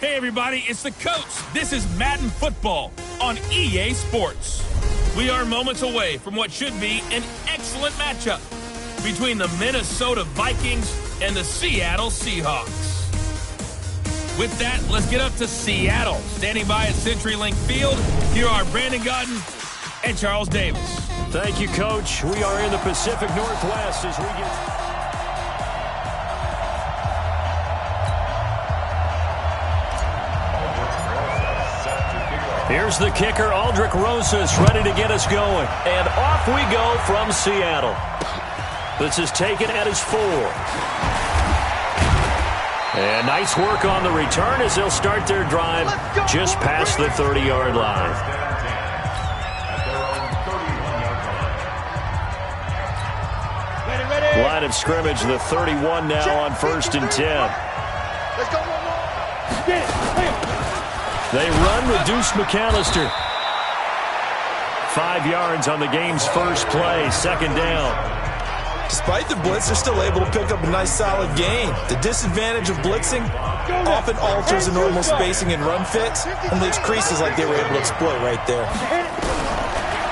Hey everybody, it's the coach. This is Madden Football on EA Sports. We are moments away from what should be an excellent matchup between the Minnesota Vikings and the Seattle Seahawks. With that, let's get up to Seattle. Standing by at CenturyLink Field, here are Brandon Godden and Charles Davis. Thank you, Coach. We are in the Pacific Northwest as we get... Here's the kicker, Aldrich Rosas, ready to get us going. And off we go from Seattle. This is taken at his 4. And nice work on the return as they'll start their drive just past the 30-yard line. Line of scrimmage, the 31 now on 1st and 10. Let's go, They run with Deuce McAllister. 5 yards on the game's first play, 2nd down. Despite the blitz, they're still able to pick up a nice solid gain. The disadvantage of blitzing often alters the normal spacing and run fits and leaves creases like they were able to exploit right there.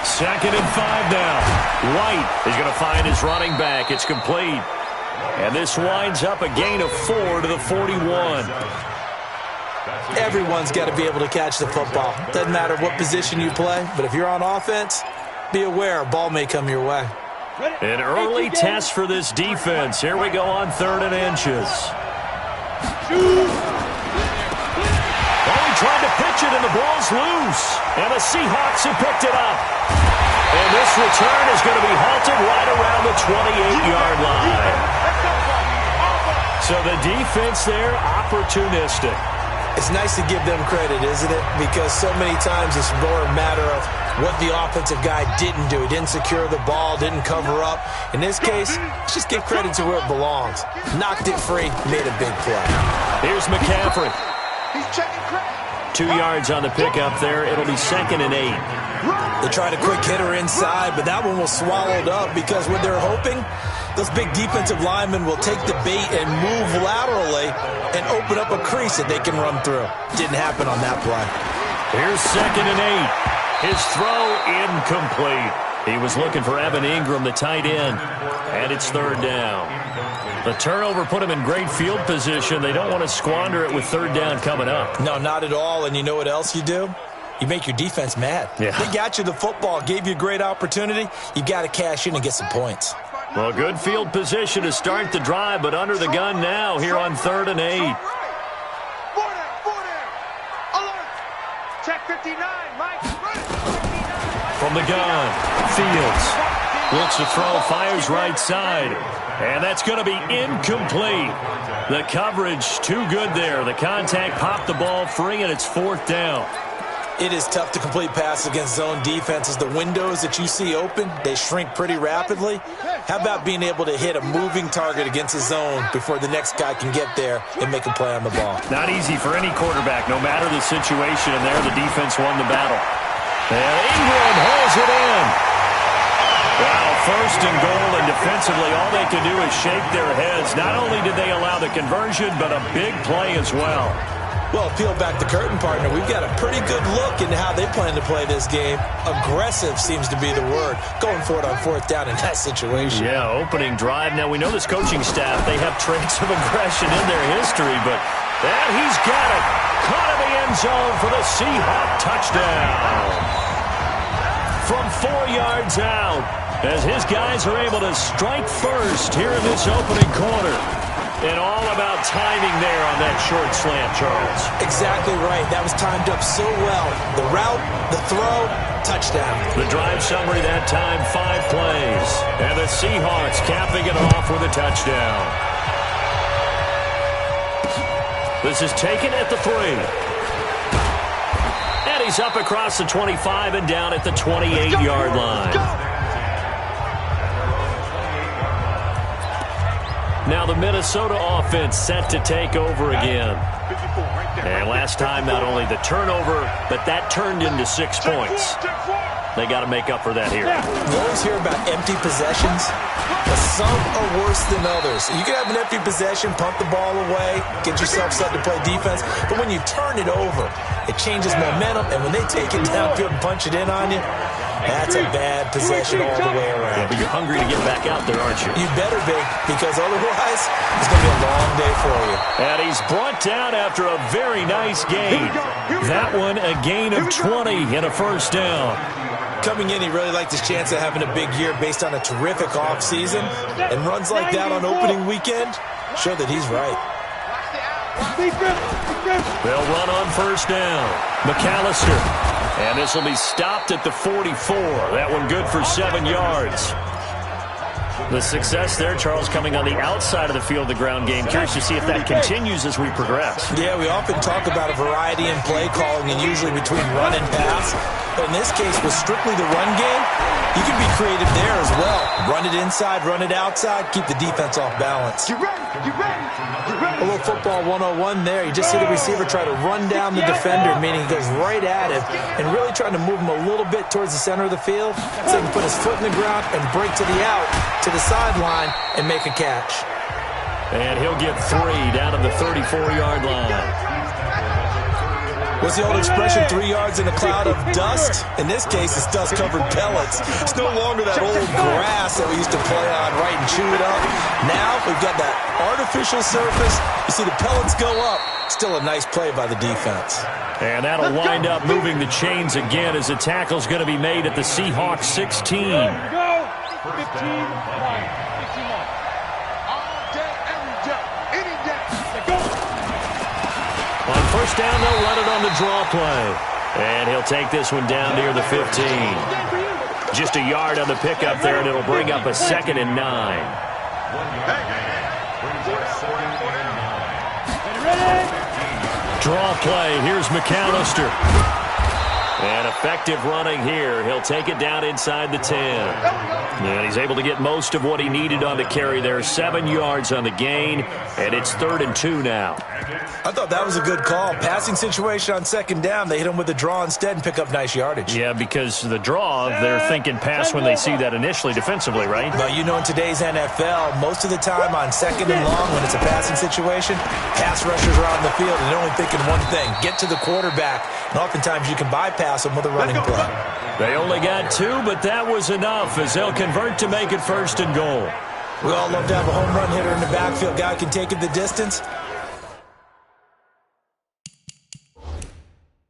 2nd and 5 now. White is going to find his running back. It's complete. And this winds up a gain of 4 to the 41. Everyone's got to be able to catch the football. Doesn't matter what position you play, but if you're on offense, be aware a ball may come your way. An early test for this defense. Here we go on 3rd and inches. Oh, he tried to pitch it, and the ball's loose. And the Seahawks have picked it up. And this return is going to be halted right around the 28-yard line. So the defense there, opportunistic. It's nice to give them credit, isn't it? Because so many times it's more a matter of what the offensive guy didn't do. He didn't secure the ball, didn't cover up. In this case, let's just give credit to where it belongs. Knocked it free, made a big play. Here's McCaffrey. He's checking credit. 2 yards on the pickup there. It'll be 2nd and 8. They tried a quick hitter inside, but that one was swallowed up because what they're hoping, those big defensive linemen will take the bait and move laterally and open up a crease that they can run through. Didn't happen on that play. Here's 2nd and 8. His throw incomplete. He was looking for Evan Ingram, the tight end, and it's 3rd down. The turnover put him in great field position. They don't want to squander it with 3rd down coming up. No, not at all. And you know what else you do? You make your defense mad. Yeah. They got you the football, gave you a great opportunity. You got to cash in and get some points. Well, good field position to start the drive, but under the gun now here on 3rd and 8. Alert. Check 59, Mike. From the gun, Fields looks to throw, fires right side, and that's going to be incomplete. The coverage too good there. The contact popped the ball free, and it's 4th down. It is tough to complete passes against zone defenses. The windows that you see open, they shrink pretty rapidly. How about being able to hit a moving target against a zone before the next guy can get there and make a play on the ball? Not easy for any quarterback, no matter the situation, and there the defense won the battle. And Ingram holds it in. Well, 1st and goal, and defensively all they can do is shake their heads. Not only did they allow the conversion, but a big play as well. Well, peel back the curtain, partner. We've got a pretty good look into how they plan to play this game. Aggressive seems to be the word. Going for it on 4th down in that situation. Yeah, opening drive. Now, we know this coaching staff, they have traits of aggression in their history, but he's got it. Caught in the end zone for the Seahawk touchdown. From 4 yards out, as his guys are able to strike first here in this opening quarter. And all about timing there on that short slant, Charles. Exactly right. That was timed up so well. The route, the throw, touchdown. The drive summary that time, 5 plays. And the Seahawks capping it off with a touchdown. This is taken at the 3. And he's up across the 25 and down at the 28-yard line. Now the Minnesota offense set to take over again. And last time, not only the turnover, but that turned into 6 points. They got to make up for that here. You always hear about empty possessions, but some are worse than others. You can have an empty possession, pump the ball away, get yourself set to play defense, but when you turn it over, it changes momentum, and when they take it downfield and punch it in on you, that's a bad possession all the way around. Yeah, but you're hungry to get back out there, aren't you? You better be, because otherwise it's going to be a long day for you. And he's brought down after a very nice gain. That one, a gain of 20 and a first down. Coming in, he really liked his chance of having a big year based on a terrific offseason. And runs like that on opening weekend show that he's right. They'll run on first down. McAllister. And this will be stopped at the 44. That one good for 7 yards. The success there, Charles, coming on the outside of the field, the ground game. Curious to see if that continues as we progress. Yeah, we often talk about a variety in play calling and usually between run and pass. But in this case, with strictly the run game, you can be creative there as well. Run it inside, run it outside, keep the defense off balance. You ready? You ready? You ready? A little football 101 there. You just see the receiver try to run down the defender, meaning he goes right at him and really trying to move him a little bit towards the center of the field so he can put his foot in the ground and break to the out, to the sideline, and make a catch. And he'll get 3 down to the 34-yard line. What's the old expression, 3 yards in a cloud of dust? In this case, it's dust-covered pellets. It's no longer that old grass that we used to play on, right, and chew it up. Now we've got that artificial surface. You see the pellets go up. Still a nice play by the defense. And that'll wind up moving the chains again as the tackle's going to be made at the Seahawks 16. Go! 15-1. On first down, they'll run it on the draw play. And he'll take this one down near the 15. Just a yard on the pickup there, and it'll bring up a 2nd and 9. Draw play. Here's McAllister. And effective running here. He'll take it down inside the 10. And he's able to get most of what he needed on the carry there. 7 yards on the gain, and it's 3rd and 2 now. I thought that was a good call. Passing situation on 2nd down. They hit him with the draw instead and pick up nice yardage. Yeah, because the draw, they're thinking pass when they see that initially defensively, right? But you know, in today's NFL, most of the time on 2nd and long, when it's a passing situation, pass rushers are out in the field and they're only thinking one thing, get to the quarterback. And oftentimes you can bypass them with a running play. They only got 2, but that was enough as they'll convert to make it 1st and goal. We all love to have a home run hitter in the backfield. Guy can take it the distance.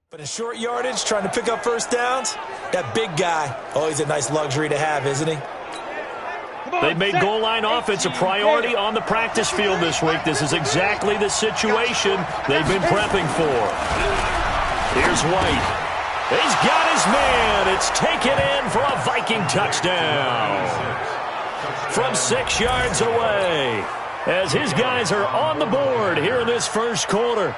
But in short yardage, trying to pick up first downs, that big guy, always a nice luxury to have, isn't he? They've made goal line offense a priority on the practice field this week. This is exactly the situation they've been prepping for. Here's White. He's got his man. It's taken in for a Viking touchdown. From 6 yards away, as his guys are on the board here in this first quarter.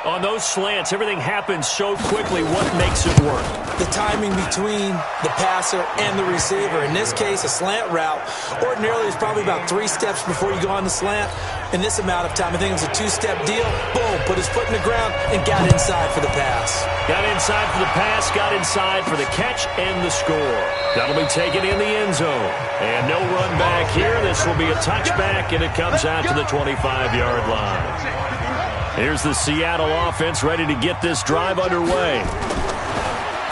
On those slants, everything happens so quickly. What makes it work? The timing between the passer and the receiver. In this case, a slant route ordinarily is probably about 3 steps before you go on the slant. In this amount of time, I think it was a 2-step deal. Boom, put his foot in the ground and got inside for the pass. Got inside for the pass, got inside for the catch and the score. That'll be taken in the end zone. And no run back here. This will be a touchback, and it comes out to the 25-yard line. Here's the Seattle offense ready to get this drive underway.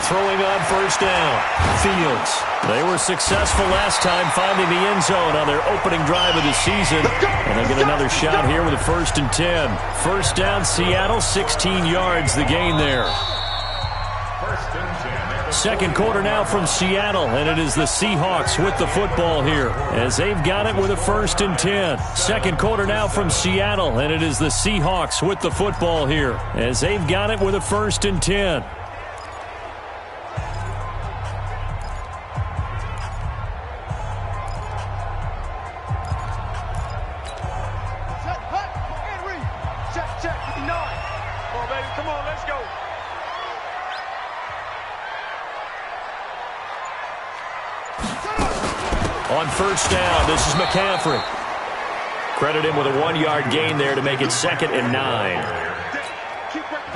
Throwing on first down. Fields. They were successful last time finding the end zone on their opening drive of the season. And they'll get another shot here with a 1st and 10. First down, Seattle, 16 yards the gain there. Second quarter now from Seattle, and it is the Seahawks with the football here as they've got it with a 1st and 10. Second quarter now from Seattle, and it is the Seahawks with the football here as they've got it with a 1st and 10. Check, 59. Come on, baby, come on, let's go. On first down, this is McCaffrey. Credit him with a 1-yard gain there to make it 2nd and 9.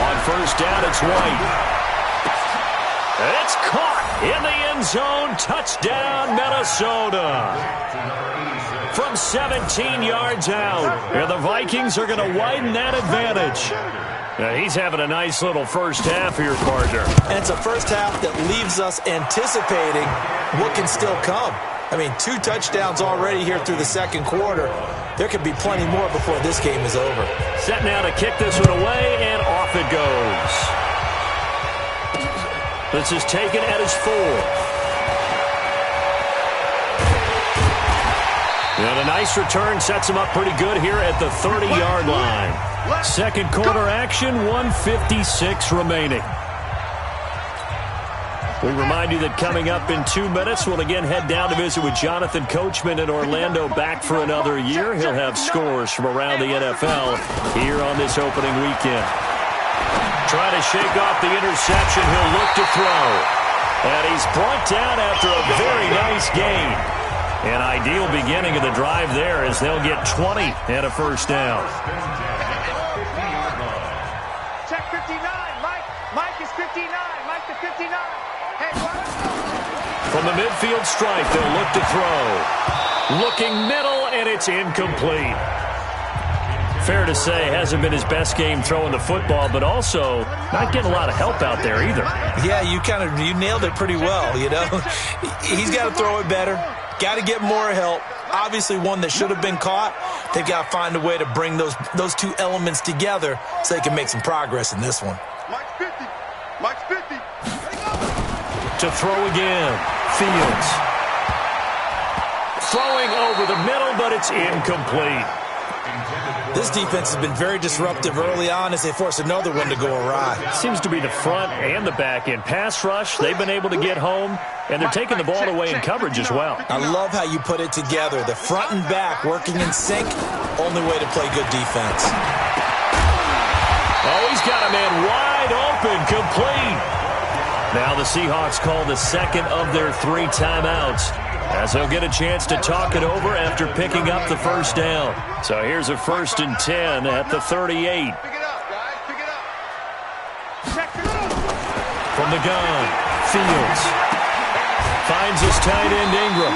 On first down, it's White. It's caught in the end zone. Touchdown, Minnesota. From 17 yards out. And the Vikings are going to widen that advantage. Now, he's having a nice little first half here, partner. And it's a first half that leaves us anticipating what can still come. I mean, 2 touchdowns already here through the second quarter. There could be plenty more before this game is over. Set now to kick this one away, and off it goes. This is taken at his 4th. And a nice return sets him up pretty good here at the 30-yard line. Second quarter action, 1:56 remaining. We remind you that coming up in 2 minutes, we'll again head down to visit with Jonathan Coachman in Orlando, back for another year. He'll have scores from around the NFL here on this opening weekend. Trying to shake off the interception, he'll look to throw. And he's brought down after a very nice gain. An ideal beginning of the drive there as they'll get 20 and a first down. Check 59. Mike is 59. Mike to 59. Hey, what? From the midfield stripe, they'll look to throw. Looking middle, and it's incomplete. Fair to say, hasn't been his best game throwing the football, but also not getting a lot of help out there either. Yeah, you nailed it pretty well, you know. He's got to throw it better. Got to get more help. Obviously one that should have been caught. They've got to find a way to bring those 2 elements together so they can make some progress in this one. Mike's 50. Mike's 50. To throw again. Fields. Throwing over the middle, but it's incomplete. This defense has been very disruptive early on as they force another one to go awry. Seems to be the front and the back end. Pass rush, they've been able to get home, and they're taking the ball away in coverage as well. I love how you put it together. The front and back working in sync, only way to play good defense. Oh, he's got a man wide open, complete. Now the Seahawks call the second of their 3 timeouts, as they'll get a chance to talk it over after picking up the first down. So here's a 1st and 10 at the 38. Pick it up, guys. Pick it up. Check it out. From the gun, Fields finds his tight end Ingram.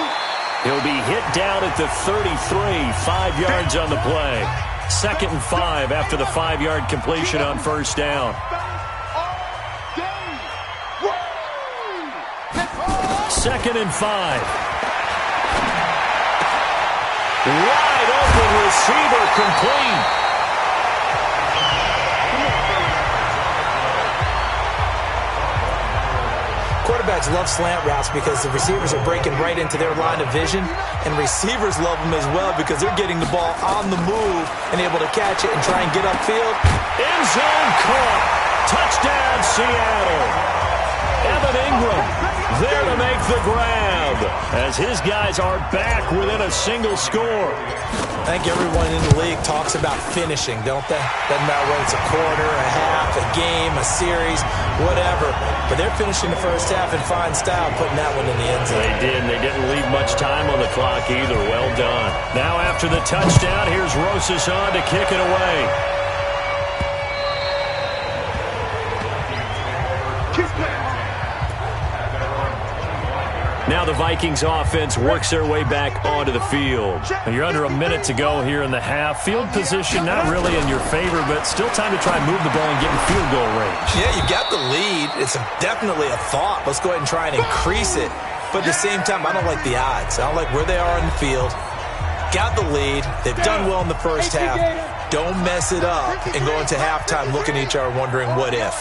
He'll be hit down at the 33, 5 yards on the play. 2nd and 5 after the 5-yard completion on first down. 2nd and 5. Wide open receiver, complete. Quarterbacks love slant routes because the receivers are breaking right into their line of vision, and receivers love them as well because they're getting the ball on the move and able to catch it and try and get upfield. End zone caught. Touchdown, Seattle. Evan Ingram there to make the grab as his guys are back within a single score. I think everyone in the league talks about finishing, don't they? Doesn't matter whether it's a quarter, a half, a game, a series, whatever. But they're finishing the first half in fine style, putting that one in the end zone. They did. They didn't leave much time on the clock either. Well done. Now after the touchdown, here's Rosas on to kick it away. Now the Vikings offense works their way back onto the field. You're under a minute to go here in the half. Field position not really in your favor, but still time to try and move the ball and get in field goal range. Yeah, you got the lead. It's definitely a thought. Let's go ahead and try and increase it. But at the same time, I don't like the odds. I don't like where they are in the field. Got the lead. They've done well in the first half. Don't mess it up and go into halftime looking at each other wondering what if.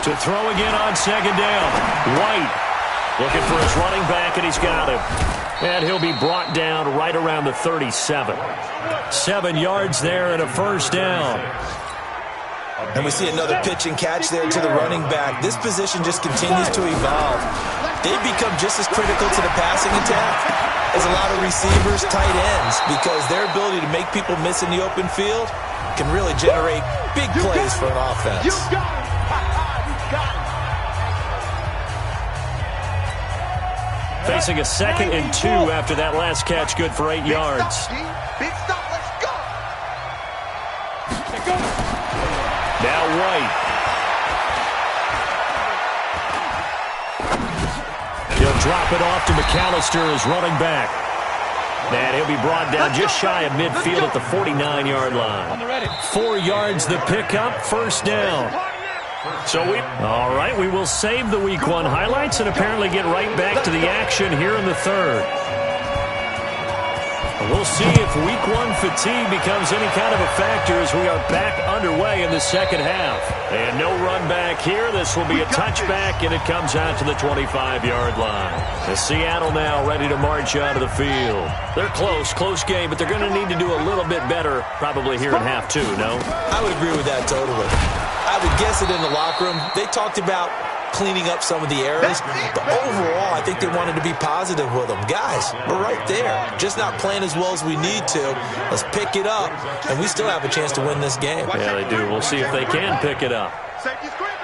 To throw again on second down. White looking for his running back, and he's got him. And he'll be brought down right around the 37. 7 yards there and a first down. And we see another pitch and catch there to the running back. This position just continues to evolve. They've become just as critical to the passing attack as a lot of receivers, tight ends, because their ability to make people miss in the open field can really generate big plays for an offense. You got it. You got it. Facing a 2nd and 2 after that last catch, good for 8 yards. Big stop, let's go. Now White. He'll drop it off to McAllister as running back. And he'll be brought down just shy of midfield at the 49-yard line. 4 yards the pickup, first down. All right, we will save the Week 1 highlights and apparently get right back to the action here in the third. We'll see if Week 1 fatigue becomes any kind of a factor as we are back underway in the second half. And no run back here. This will be a touchback, and it comes out to the 25-yard line. The Seattle now ready to march out of the field. They're close game, but they're going to need to do a little bit better probably here in half 2, no? I would agree with that totally. I would guess it in the locker room. They talked about cleaning up some of the errors, but overall, I think they wanted to be positive with them. Guys, we're right there. Just not playing as well as we need to. Let's pick it up, and we still have a chance to win this game. Yeah, they do. We'll see if they can pick it up. Safety's creeping.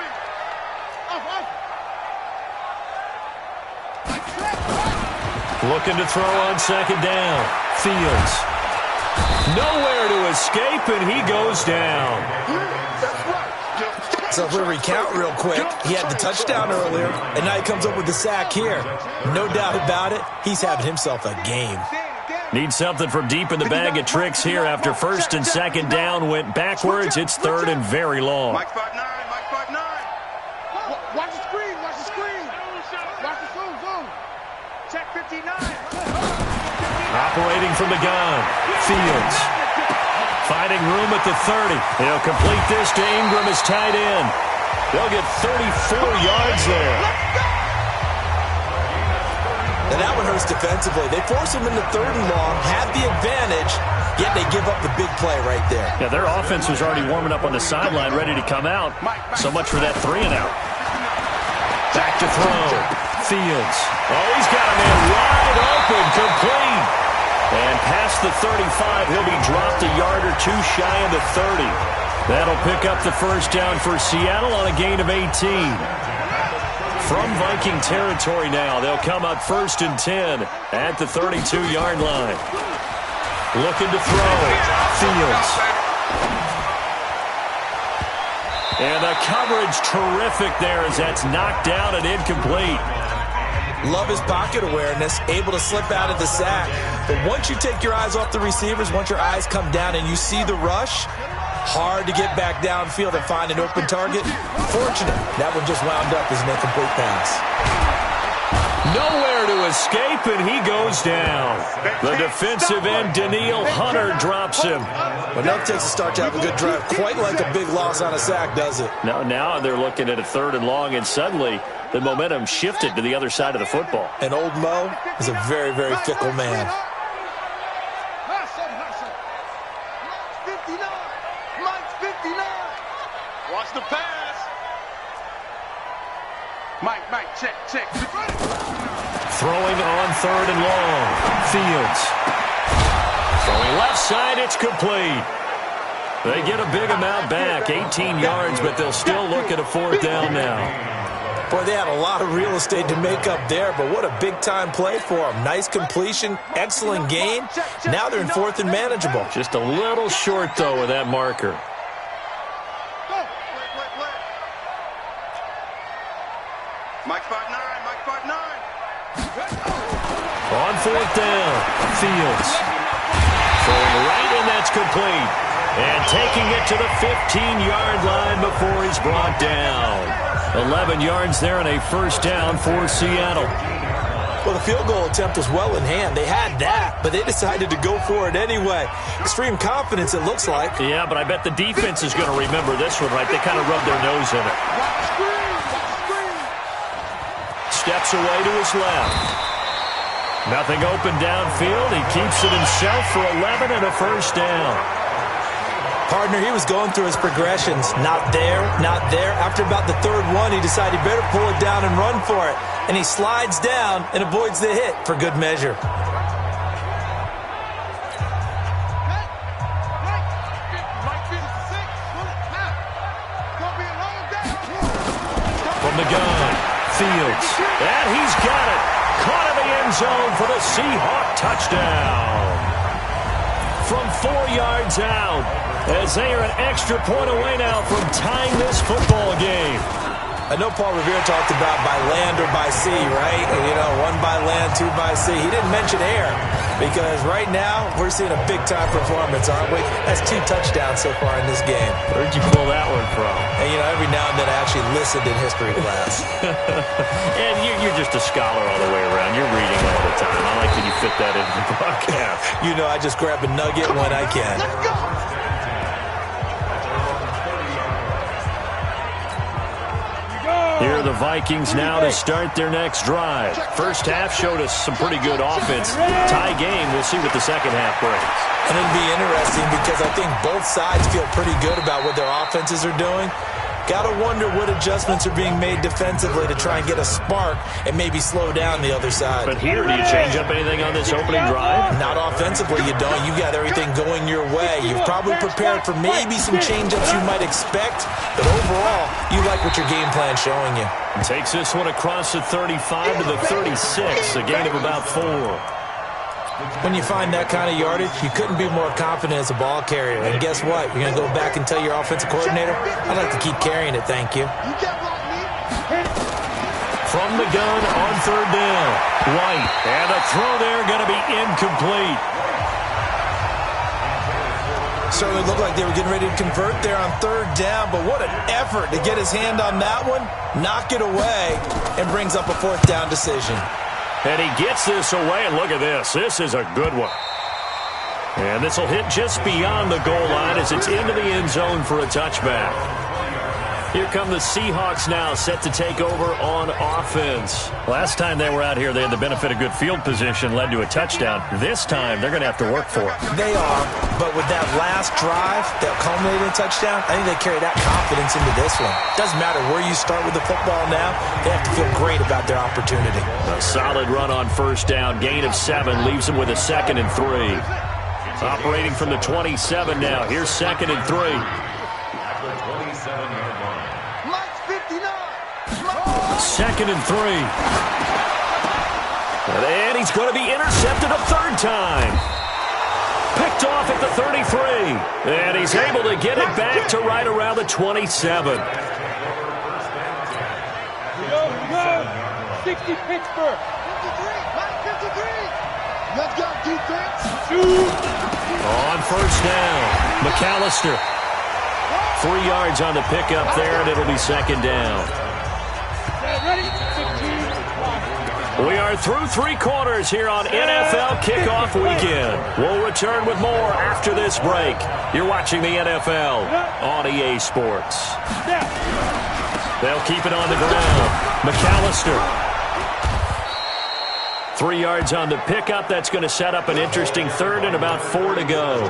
Looking to throw on 2nd down. Fields. Nowhere to escape, and he goes down. So if we recount real quick, he had the touchdown earlier, and now he comes up with the sack here. No doubt about it, he's having himself a game. Need something from deep in the bag of tricks here after 1st and 2nd down went backwards. It's 3rd and very long. Mike 5'9", Mike 5'9". Watch the screen, watch the screen. Watch the zoom. Check 59. Operating from the gun. Fields. Finding room at the 30. He'll complete this to Ingram as tight end. They'll get 34 yards there. And that one hurts defensively. They force him into 3rd and long, have the advantage, yet they give up the big play right there. Yeah, their offense was already warming up on the sideline, ready to come out. So much for that 3 and out. Back to throw. Fields. Oh, he's got a man wide open, complete. And past the 35, he'll be dropped a yard or 2 shy of the 30. That'll pick up the first down for Seattle on a gain of 18. From Viking territory now, they'll come up 1st and 10 at the 32-yard line. Looking to throw. Fields. And the coverage terrific there as that's knocked down and incomplete. Love his pocket awareness, able to slip out of the sack. But once you take your eyes off the receivers, once your eyes come down and you see the rush, hard to get back downfield and find an open target. Fortunate, that one just wound up as an incomplete pass. Nowhere to escape, and he goes down. The defensive end, Daniil Hunter, drops him. But now it takes a start to have a good drive. Quite like a big loss on a sack, does it? Now they're looking at a 3rd and long, and suddenly the momentum shifted to the other side of the football. And old Mo is a very, very fickle man. Mike's 59. Watch the pass. Mike, check. Throwing on 3rd and long. Fields. Throwing left side, it's complete. They get a big amount back, 18 yards, but they'll still look at a 4th down now. Boy, they had a lot of real estate to make up there, but what a big-time play for them. Nice completion, excellent gain. Now they're in 4th and manageable. Just a little short, though, with that marker. Mike 5'9", Mike 5'9". On 4th down, Fields. Throwing right, and that's complete. And taking it to the 15-yard line before he's brought down. 11 yards there and a 1st down for Seattle. Well, the field goal attempt was well in hand. They had that, but they decided to go for it anyway. Extreme confidence, it looks like. Yeah, but I bet the defense is going to remember this one, right? They kind of rubbed their nose in it. Steps away to his left. Nothing open downfield. He keeps it himself for 11 and a 1st down. Partner, he was going through his progressions. Not there, not there. After about the 3rd one, he decided he better pull it down and run for it. And he slides down and avoids the hit for good measure. From the gun, Fields. And he's got it. Caught him the end zone for the Seahawk touchdown. From 4 yards out, as they are an extra point away now from tying this football game. I know Paul Revere talked about by land or by sea, right? You know, one by land, two by sea. He didn't mention air because right now we're seeing a big-time performance, aren't we? That's 2 touchdowns so far in this game. Where'd you pull that one from? And, you know, every now and then I actually listened in history class. And you're just a scholar all the way around. You're reading all the time. I like that you fit that into the broadcast. You know, I just grab a nugget when I can. Let's go. Here are the Vikings now to start their next drive. First half showed us some pretty good offense. Tie game, we'll see what the second half brings. And it'll be interesting because I think both sides feel pretty good about what their offenses are doing. Got to wonder what adjustments are being made defensively to try and get a spark and maybe slow down the other side. But here, do you change up anything on this opening drive? Not offensively, you don't. You got everything going your way. You've probably prepared for maybe some change-ups you might expect, but overall, you like what your game plan's showing you. Takes this one across the 35 to the 36, a gain of about 4. When you find that kind of yardage, you couldn't be more confident as a ball carrier. And guess what? You're going to go back and tell your offensive coordinator, I'd like to keep carrying it, thank you. From the gun on third down. White. And a throw there going to be incomplete. Certainly looked like they were getting ready to convert there on third down, but what an effort to get his hand on that one, knock it away, and brings up a 4th down decision. And he gets this away, and look at this. This is a good one. And this will hit just beyond the goal line as it's into the end zone for a touchback. Here come the Seahawks now, set to take over on offense. Last time they were out here, they had the benefit of good field position, led to a touchdown. This time, they're going to have to work for it. They are, but with that last drive that culminated in a touchdown, I think they carry that confidence into this one. Doesn't matter where you start with the football now, they have to feel great about their opportunity. A solid run on first down, gain of 7, leaves them with a 2nd and 3. Operating from the 27 now, here's 2nd and 3. Second and 3. And he's going to be intercepted a 3rd time. Picked off at the 33. And he's able to get it back to right around the 27. 60 Pittsburgh. 53. Let's go, defense. On first down, McAllister. 3 yards on the pickup there, and it'll be 2nd down. We are through 3 quarters here on NFL Kickoff Weekend. We'll return with more after this break. You're watching the NFL on EA Sports. They'll keep it on the ground. McAllister. 3 yards on the pickup. That's going to set up an interesting 3rd and about 4 to go.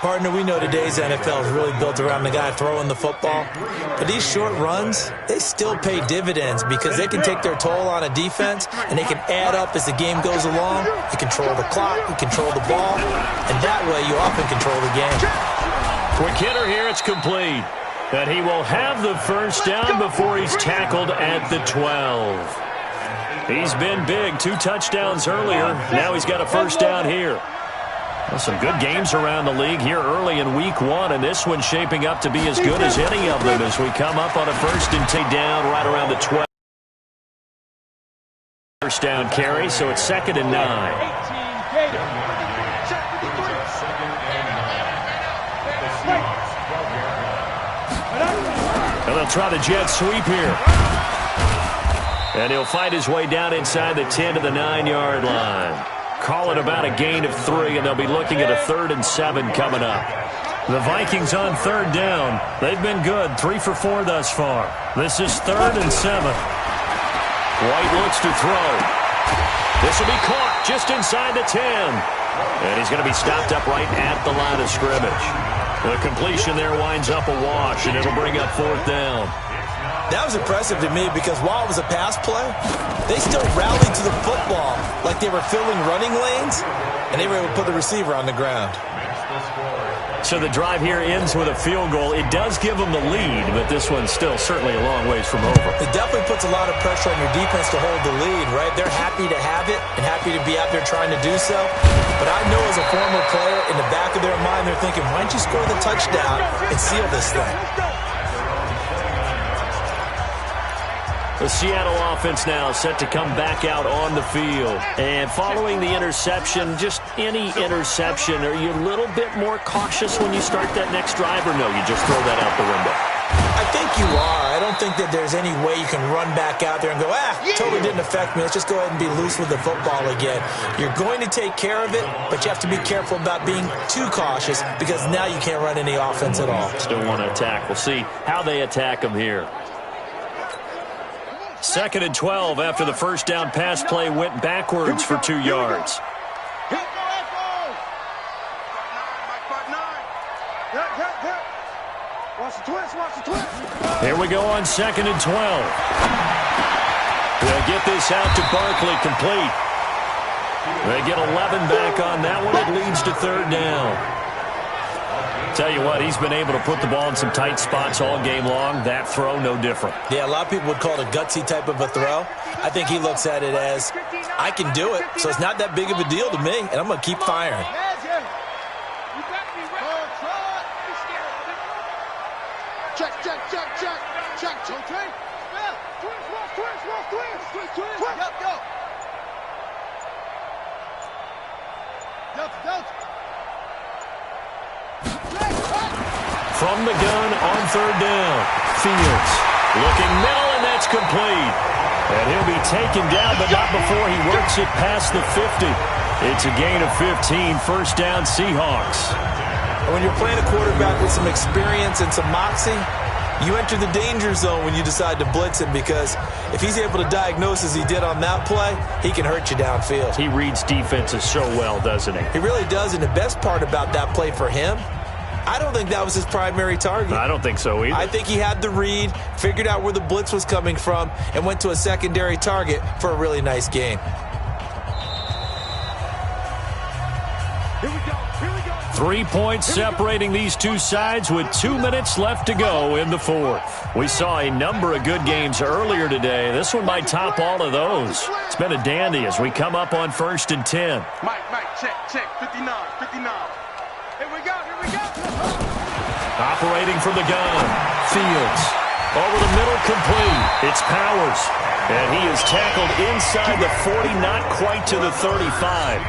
Partner, we know today's NFL is really built around the guy throwing the football. But these short runs, they still pay dividends because they can take their toll on a defense and they can add up as the game goes along. You control the clock, you control the ball, and that way you often control the game. Quick hitter here, it's complete. And he will have the first down before he's tackled at the 12. He's been big, 2 touchdowns earlier. Now he's got a first down here. Well, some good games around the league here early in week 1, and this one's shaping up to be as good as any of them as we come up on a 1st and 10 down right around the 12. First down carry, so it's 2nd and 9. And they'll try the jet sweep here. And he'll find his way down inside the 10 to the 9-yard line. Call it about a gain of 3, and they'll be looking at a 3rd and 7 coming up. The Vikings on 3rd down. They've been good, 3 for 4 thus far. This is 3rd and 7. White looks to throw. This will be caught just inside the 10. And he's going to be stopped up right at the line of scrimmage. The completion there winds up a wash, and it'll bring up 4th down. That was impressive to me because while it was a pass play, they still rallied to the football like they were filling running lanes, and they were able to put the receiver on the ground. So the drive here ends with a field goal. It does give them the lead, but this one's still certainly a long ways from over. It definitely puts a lot of pressure on your defense to hold the lead, right? They're happy to have it and happy to be out there trying to do so. But I know as a former player, in the back of their mind, they're thinking, why don't you score the touchdown and seal this thing? The Seattle offense now set to come back out on the field. And following the interception, just any interception, are you a little bit more cautious when you start that next drive, or no, you just throw that out the window? I think you are. I don't think that there's any way you can run back out there and go, totally didn't affect me. Let's just go ahead and be loose with the football again. You're going to take care of it, but you have to be careful about being too cautious because now you can't run any offense at all. Still want to attack. We'll see how they attack them here. 2nd and 12 after the first down pass play went backwards for 2 yards. Here we go on 2nd and 12. They'll get this out to Barkley, complete. They get 11 back on that one. It leads to 3rd down. Tell you what, he's been able to put the ball in some tight spots all game long. That throw, no different. Yeah, a lot of people would call it a gutsy type of a throw. I think he looks at it as, I can do it, so it's not that big of a deal to me, and I'm going to keep firing. Check. From the gun on 3rd down, Fields looking middle, and that's complete. And he'll be taken down, but not before he works it past the 50. It's a gain of 15, 1st down Seahawks. When you're playing a quarterback with some experience and some moxie, you enter the danger zone when you decide to blitz him, because if he's able to diagnose as he did on that play, he can hurt you downfield. He reads defenses so well, doesn't he? He really does, and the best part about that play for him, I don't think that was his primary target. I don't think so either. I think he had the read, figured out where the blitz was coming from, and went to a secondary target for a really nice game. Here we go. 3 points separating these two sides with 2 minutes left to go in the 4th. We saw a number of good games earlier today. This one might top all of those. It's been a dandy as we come up on 1st and 10. Mike, check. 59. Here we go. Operating from the gun, Fields. Over the middle, complete. It's Powers. And he is tackled inside the 40, not quite to the 35.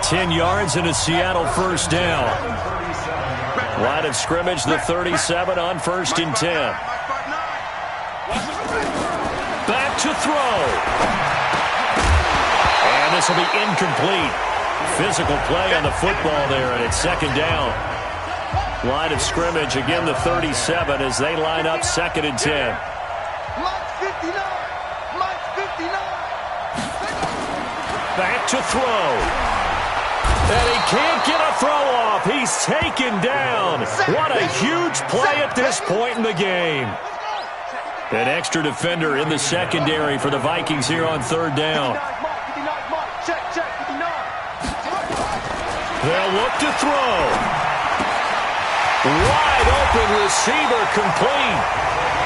10 yards and a Seattle 1st down. Line of scrimmage, the 37 on 1st and 10. Back to throw. And this will be incomplete. Physical play on the football there, and it's 2nd down. Line of scrimmage, again the 37 as they line up 2nd and 10. Back to throw. And he can't get a throw off. He's taken down. What a huge play at this point in the game. An extra defender in the secondary for the Vikings here on 3rd down. They'll look to throw. Wide open receiver, complete.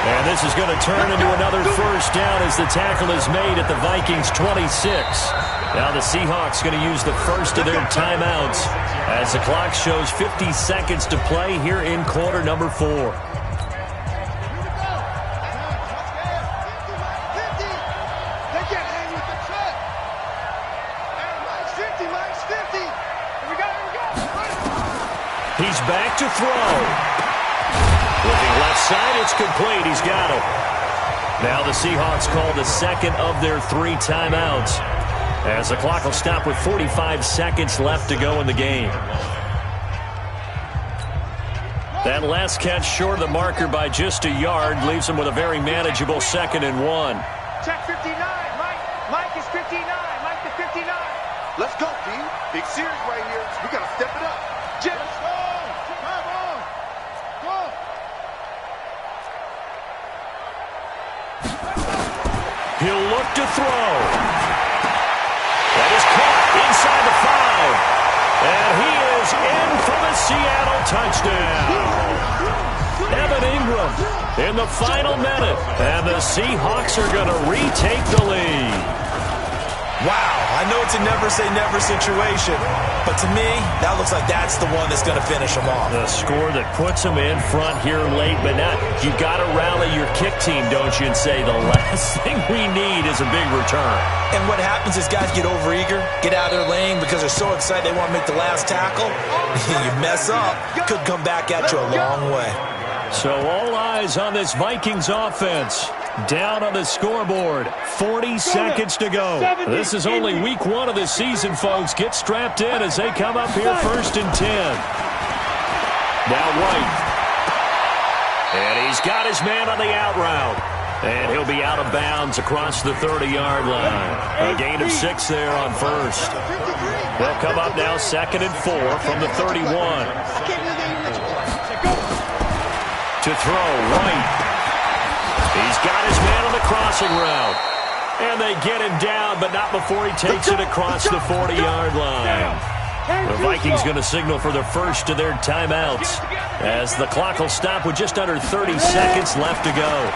And this is going to turn into another 1st down as the tackle is made at the Vikings 26. Now the Seahawks going to use the first of their timeouts as the clock shows 50 seconds to play here in quarter number 4. He's back to throw. Looking left side, it's complete. He's got it. Now the Seahawks call the 2nd of their 3 timeouts, as the clock will stop with 45 seconds left to go in the game. That last catch short of the marker by just a yard leaves him with a very manageable 2nd and 1. Check 59. Mike is 59. Mike to 59. Let's go, D. Big series right here. We got to step it up. Jet. Let's go. He'll look to throw. That is caught inside the 5. And he is in for the Seattle touchdown. Evan Ingram in the final minute, and the Seahawks are going to retake the lead. Wow, I know it's a never-say-never situation, but to me, that looks like that's the one that's going to finish them off. The score that puts them in front here late, but now you got to rally your kick team, don't you, and say the last thing we need is a big return. And what happens is guys get overeager, get out of their lane because they're so excited they want to make the last tackle. You mess up, could come back at you a long way. So all eyes on this Vikings offense. Down on the scoreboard, 40 seconds to go. This is only week 1 of the season, folks. Get strapped in as they come up here 1st and 10. Now White. And he's got his man on the out route. And he'll be out of bounds across the 30-yard line. A gain of 6 there on first. They'll come up now 2nd and 4 from the 31. To throw, White. He's got his man on the crossing route. And they get him down, but not before he takes it across the 40-yard line. The Vikings going to signal for the first of their timeouts as the clock will stop with just under 30 seconds left to go.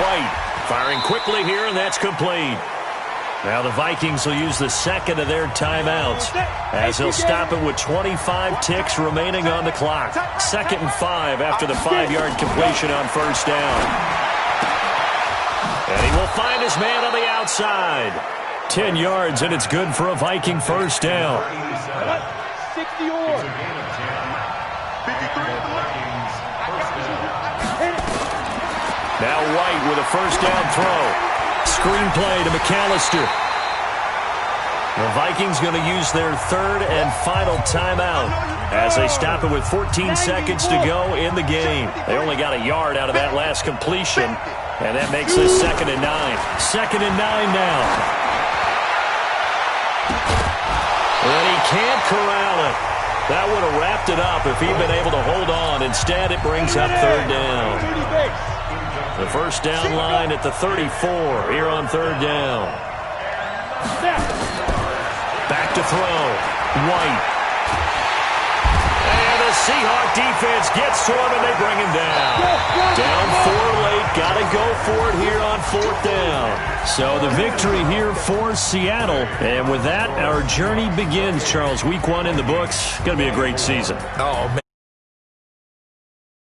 White firing quickly here, and that's complete. Now the Vikings will use the second of their timeouts as they'll stop it with 25 ticks remaining on the clock. 2nd and 5 after the 5-yard completion on first down. And he will find his man on the outside. 10 yards, and it's good for a Viking first down. 60 or. Now White with a first down throw. Screenplay to McAllister. The Vikings going to use their 3rd and final timeout as they stop it with 14 seconds to go in the game. They only got a yard out of that last completion, and that makes this 2nd and 9. 2nd and 9 now. And he can't corral it. That would have wrapped it up if he'd been able to hold on. Instead, it brings up 3rd down. The first down line at the 34 here on 3rd down. Back to throw. White. And the Seahawk defense gets to him, and they bring him down. Down 4 late. Got to go for it here on 4th down. So the victory here for Seattle. And with that, our journey begins, Charles. Week 1 in the books. Going to be a great season. Oh, man.